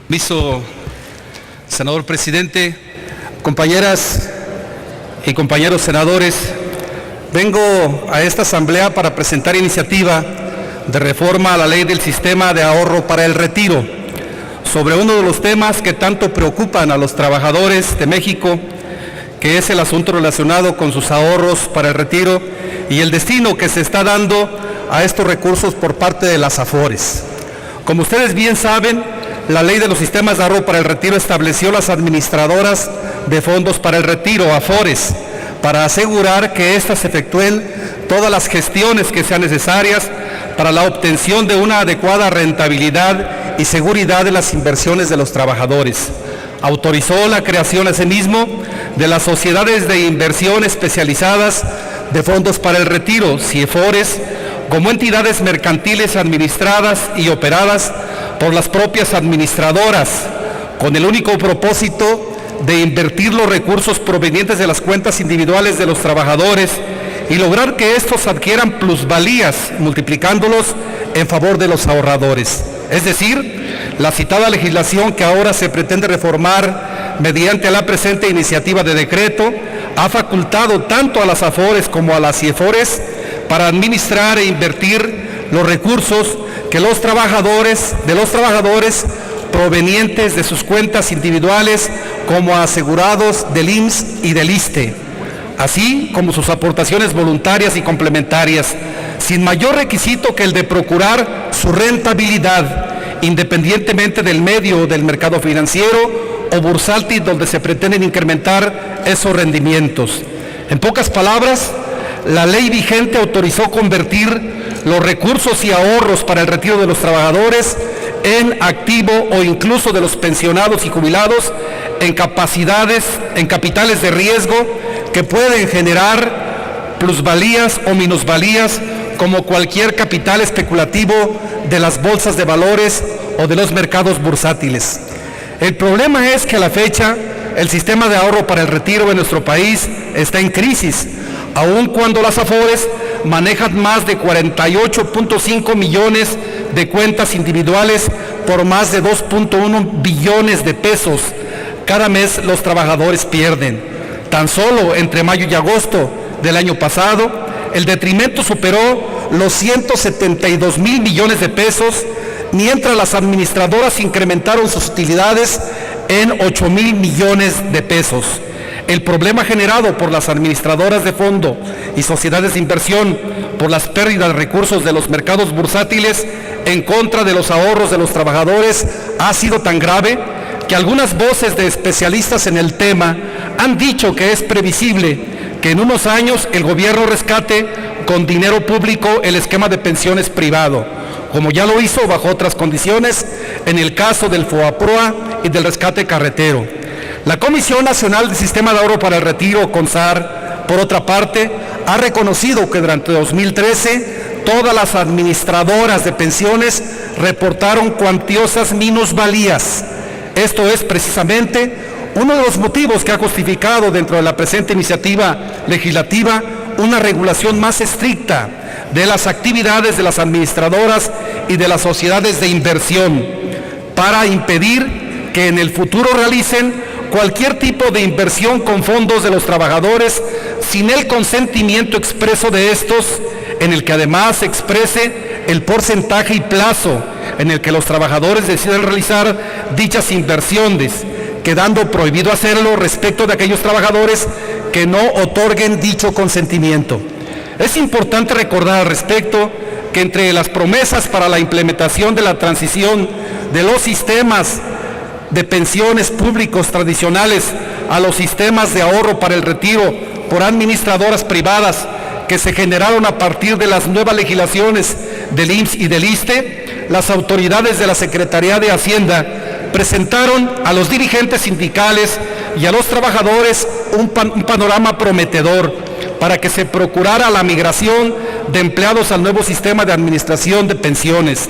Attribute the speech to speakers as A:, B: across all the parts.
A: Permiso, senador presidente, compañeras y compañeros senadores, vengo a esta asamblea para presentar iniciativa de reforma a la ley del sistema de ahorro para el retiro, sobre uno de los temas que tanto preocupan a los trabajadores de México, que es el asunto relacionado con sus ahorros para el retiro y el destino que se está dando a estos recursos por parte de las AFORES. Como ustedes bien saben, la ley de los sistemas de ahorro para el retiro estableció las administradoras de fondos para el retiro, AFORES, para asegurar que éstas efectúen todas las gestiones que sean necesarias para la obtención de una adecuada rentabilidad y seguridad de las inversiones de los trabajadores. Autorizó la creación asimismo de las sociedades de inversión especializadas de fondos para el retiro, CIEFORES, como entidades mercantiles administradas y operadas por las propias administradoras, con el único propósito de invertir los recursos provenientes de las cuentas individuales de los trabajadores y lograr que estos adquieran plusvalías, multiplicándolos en favor de los ahorradores. Es decir, la citada legislación que ahora se pretende reformar mediante la presente iniciativa de decreto ha facultado tanto a las AFORES como a las CIEFORES para administrar e invertir los recursos que los trabajadores provenientes de sus cuentas individuales como asegurados del IMSS y del ISSSTE, así como sus aportaciones voluntarias y complementarias, sin mayor requisito que el de procurar su rentabilidad, independientemente del medio del mercado financiero o bursátil donde se pretenden incrementar esos rendimientos. En pocas palabras, la ley vigente autorizó convertir los recursos y ahorros para el retiro de los trabajadores en activo o incluso de los pensionados y jubilados en capitales de riesgo que pueden generar plusvalías o minusvalías como cualquier capital especulativo de las bolsas de valores o de los mercados bursátiles. El problema es que a la fecha el sistema de ahorro para el retiro de nuestro país está en crisis, aun cuando las AFORES manejan más de 48.5 millones de cuentas individuales por más de 2.1 billones de pesos. Cada mes los trabajadores pierden. Tan solo entre mayo y agosto del año pasado, el detrimento superó los 172 mil millones de pesos, mientras las administradoras incrementaron sus utilidades en 8 mil millones de pesos. El problema generado por las administradoras de fondo y sociedades de inversión por las pérdidas de recursos de los mercados bursátiles en contra de los ahorros de los trabajadores ha sido tan grave que algunas voces de especialistas en el tema han dicho que es previsible que en unos años el gobierno rescate con dinero público el esquema de pensiones privado, como ya lo hizo bajo otras condiciones en el caso del FOAPROA y del rescate carretero. La Comisión Nacional del Sistema de Ahorro para el Retiro, CONSAR, por otra parte, ha reconocido que durante 2013 todas las administradoras de pensiones reportaron cuantiosas minusvalías. Esto es precisamente uno de los motivos que ha justificado dentro de la presente iniciativa legislativa una regulación más estricta de las actividades de las administradoras y de las sociedades de inversión para impedir que en el futuro realicen cualquier tipo de inversión con fondos de los trabajadores sin el consentimiento expreso de estos, en el que además se exprese el porcentaje y plazo en el que los trabajadores deciden realizar dichas inversiones, quedando prohibido hacerlo respecto de aquellos trabajadores que no otorguen dicho consentimiento. Es importante recordar al respecto que entre las promesas para la implementación de la transición de los sistemas de pensiones públicos tradicionales a los sistemas de ahorro para el retiro por administradoras privadas que se generaron a partir de las nuevas legislaciones del IMSS y del ISSSTE, las autoridades de la Secretaría de Hacienda presentaron a los dirigentes sindicales y a los trabajadores un panorama prometedor para que se procurara la migración de empleados al nuevo sistema de administración de pensiones.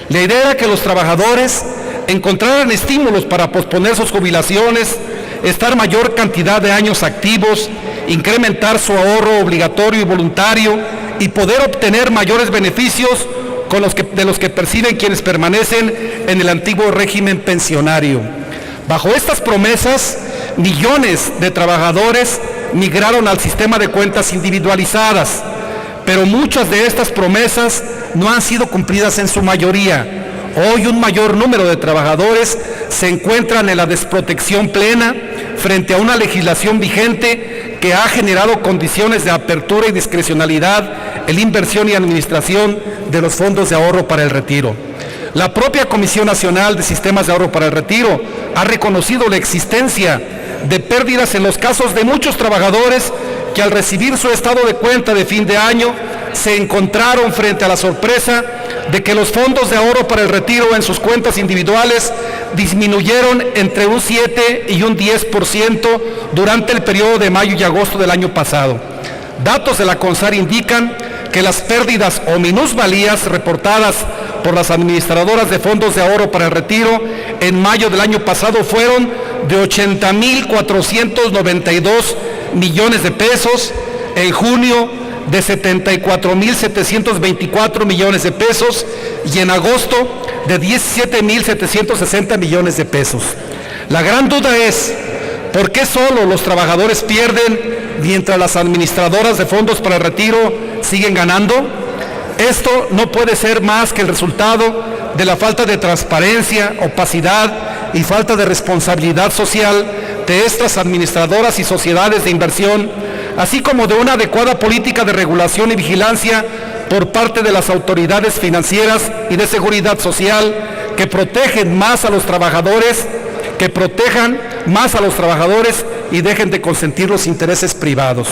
A: La idea era que los trabajadores encontraran estímulos para posponer sus jubilaciones, estar mayor cantidad de años activos, incrementar su ahorro obligatorio y voluntario y poder obtener mayores beneficios de los que perciben quienes permanecen en el antiguo régimen pensionario. Bajo estas promesas, millones de trabajadores migraron al sistema de cuentas individualizadas, pero muchas de estas promesas no han sido cumplidas en su mayoría. Hoy un mayor número de trabajadores se encuentran en la desprotección plena frente a una legislación vigente que ha generado condiciones de apertura y discrecionalidad en la inversión y administración de los fondos de ahorro para el retiro. La propia Comisión Nacional de Sistemas de Ahorro para el Retiro ha reconocido la existencia de pérdidas en los casos de muchos trabajadores que al recibir su estado de cuenta de fin de año se encontraron frente a la sorpresa de que los fondos de ahorro para el retiro en sus cuentas individuales disminuyeron entre un 7 y un 10% durante el periodo de mayo y agosto del año pasado. Datos de la CONSAR indican que las pérdidas o minusvalías reportadas por las administradoras de fondos de ahorro para el retiro en mayo del año pasado fueron de 80.492 millones de pesos, en junio de 74.724 millones de pesos y en agosto de 17.760 millones de pesos. La gran duda es, ¿por qué solo los trabajadores pierden mientras las administradoras de fondos para el retiro siguen ganando? Esto no puede ser más que el resultado de la falta de transparencia, opacidad y falta de responsabilidad social de estas administradoras y sociedades de inversión, así como de una adecuada política de regulación y vigilancia por parte de las autoridades financieras y de seguridad social que protejan más a los trabajadores y dejen de consentir los intereses privados.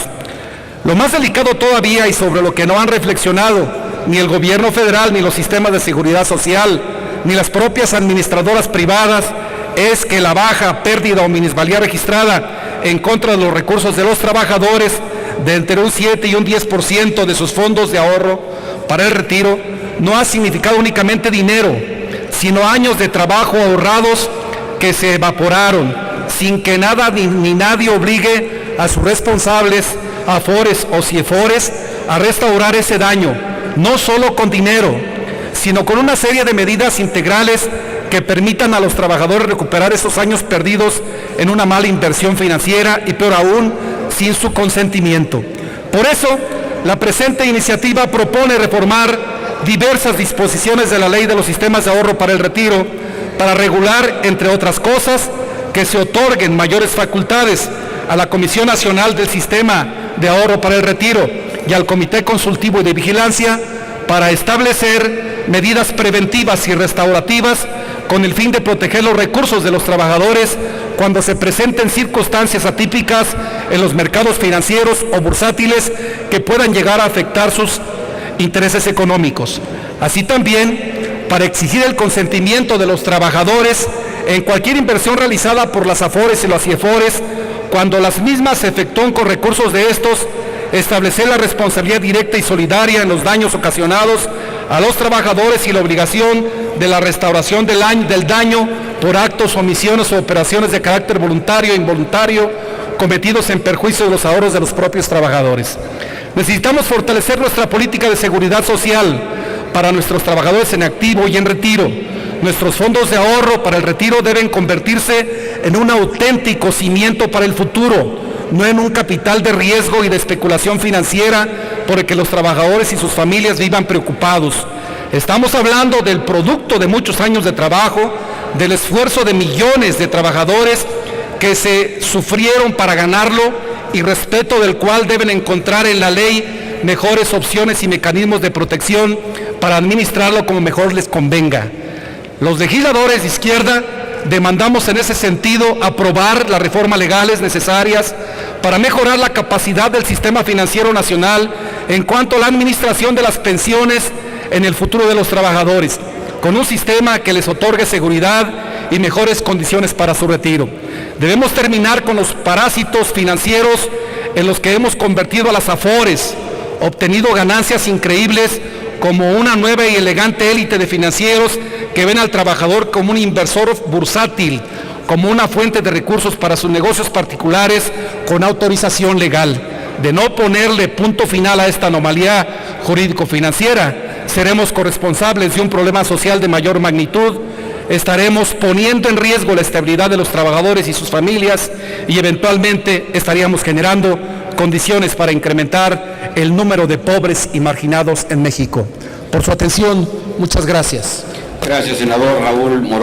A: Lo más delicado todavía, y sobre lo que no han reflexionado ni el gobierno federal, ni los sistemas de seguridad social, ni las propias administradoras privadas, es que la baja, pérdida o minusvalía registrada en contra de los recursos de los trabajadores de entre un 7 y un 10% de sus fondos de ahorro para el retiro no ha significado únicamente dinero, sino años de trabajo ahorrados que se evaporaron, sin que nada ni nadie obligue a sus responsables, afores o ciefores, a restaurar ese daño, no solo con dinero, sino con una serie de medidas integrales que permitan a los trabajadores recuperar esos años perdidos en una mala inversión financiera y, peor aún, sin su consentimiento. Por eso, la presente iniciativa propone reformar diversas disposiciones de la Ley de los Sistemas de Ahorro para el Retiro para regular, entre otras cosas, que se otorguen mayores facultades a la Comisión Nacional del Sistema de Ahorro para el Retiro y al Comité Consultivo y de Vigilancia para establecer medidas preventivas y restaurativas con el fin de proteger los recursos de los trabajadores cuando se presenten circunstancias atípicas en los mercados financieros o bursátiles que puedan llegar a afectar sus intereses económicos. Así también, para exigir el consentimiento de los trabajadores en cualquier inversión realizada por las AFORES y los CIEFORES, cuando las mismas se efectúan con recursos de estos, establecer la responsabilidad directa y solidaria en los daños ocasionados a los trabajadores y la obligación de la restauración del daño por actos, omisiones o operaciones de carácter voluntario e involuntario cometidos en perjuicio de los ahorros de los propios trabajadores. Necesitamos fortalecer nuestra política de seguridad social para nuestros trabajadores en activo y en retiro. Nuestros fondos de ahorro para el retiro deben convertirse en un auténtico cimiento para el futuro, no en un capital de riesgo y de especulación financiera por el que los trabajadores y sus familias vivan preocupados. Estamos hablando del producto de muchos años de trabajo, del esfuerzo de millones de trabajadores que se sufrieron para ganarlo y respecto del cual deben encontrar en la ley mejores opciones y mecanismos de protección para administrarlo como mejor les convenga. Los legisladores de izquierda demandamos en ese sentido aprobar las reformas legales necesarias para mejorar la capacidad del sistema financiero nacional en cuanto a la administración de las pensiones en el futuro de los trabajadores, con un sistema que les otorgue seguridad y mejores condiciones para su retiro. Debemos terminar con los parásitos financieros en los que hemos convertido a las AFORES, obtenido ganancias increíbles como una nueva y elegante élite de financieros que ven al trabajador como un inversor bursátil, como una fuente de recursos para sus negocios particulares con autorización legal. De no ponerle punto final a esta anomalía jurídico-financiera, seremos corresponsables de un problema social de mayor magnitud, estaremos poniendo en riesgo la estabilidad de los trabajadores y sus familias y eventualmente estaríamos generando condiciones para incrementar el número de pobres y marginados en México. Por su atención, muchas gracias.
B: Gracias, senador Raúl Morón.